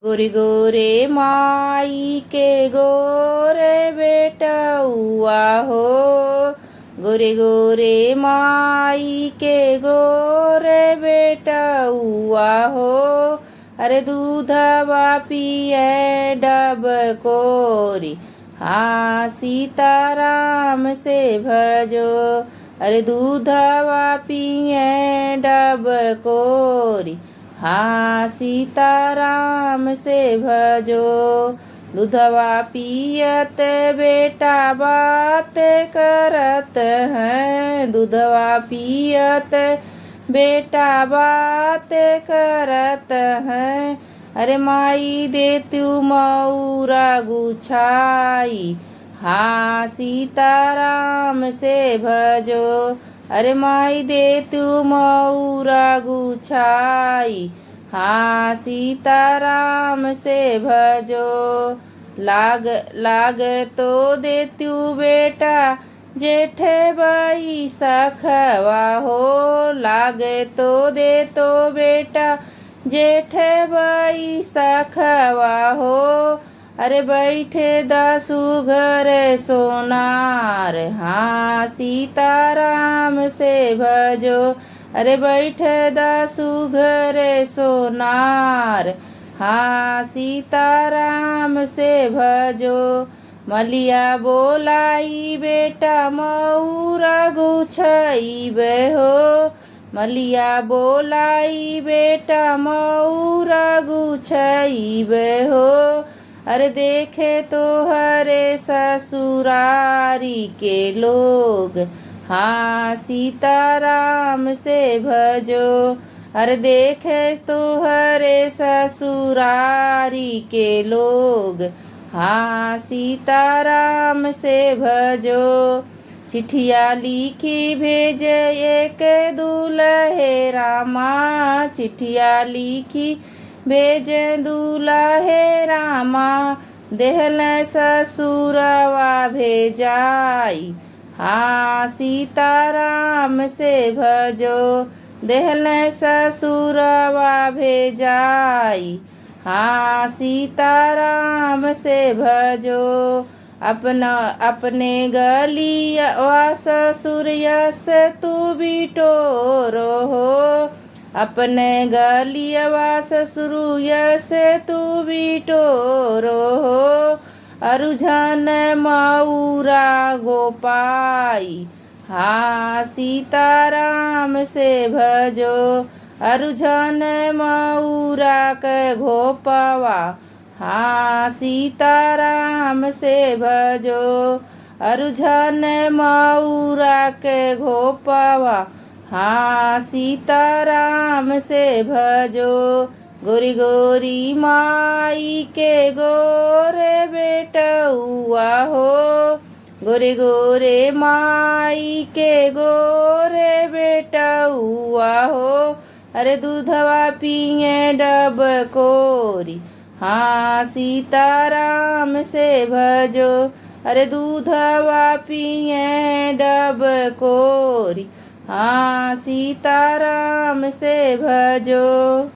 गोरे गोरे माई के गोरे बेटउआ हो। गोरे गोरे माई के गोरे बेटउआ हो। अरे दूधवा पिए डब कोरी, हाँ सीताराम से भजो। अरे दूधवा पिए डब कोरी, हाँ सीताराम से भजो। दूधवा पियत बेटा बात करत हैं, दूधवा पियत बेटा बात करत हैं। अरे माई दे तू मऊरा गुछाई, हाँ सीताराम से भजो। अरे माई दे तू मऊरा गुछाई, हाँ सीताराम से भजो। लाग तो दे तू बेटा जेठे बाई सखवा हो। लाग तो दे तो बेटा जेठे बाई सखवा हो। अरे बैठे दासु घर सोनार, हाँ सीताराम से भजो। अरे बैठे दासु घर सोनार, हाँ सीताराम से भजो। मलिया बोलाई बेटा मऊरा गुछाइबे हो। मलिया बोलाई बेटा मऊरा गुछाइबे हो। अरे देखे तो हरे ससुरारी के लोग, हाँ सीताराम से भजो। अरे देखे तो हरे ससुरारी के लोग, हाँ सीताराम से भजो। चिट्ठिया लिखी भेजे एक दूल्हे रामा, चिट्ठिया लिखी भेजे दूल्हे रामा। देहल ससुरवा भेजाई, हाँ सीताराम से भजो। देहल ससुरवा भेजाई, हाँ सीताराम से भजो। अपने गलिया ससुर यस तू बिटोरो हो। अपने गलिया ससुर यस तू बिटोरो हो। अरुझन मऊरा गोपाई, हाँ सीताराम से भजो। अरुझन मऊरा के घोपवा, हाँ सीताराम से भजो। अरुझन मऊरा के घोपवा, हाँ सीताराम से भजो। गोरी गोरी माई के गोरे बेटउआ हो। गोरे गोरे माई के गोरे बेटउआ हो। अरे दूधवा पिए डब कोरी, हाँ सीताराम से भजो। अरे दूधवा पिए डब कोरी, हाँ सीताराम से भजो।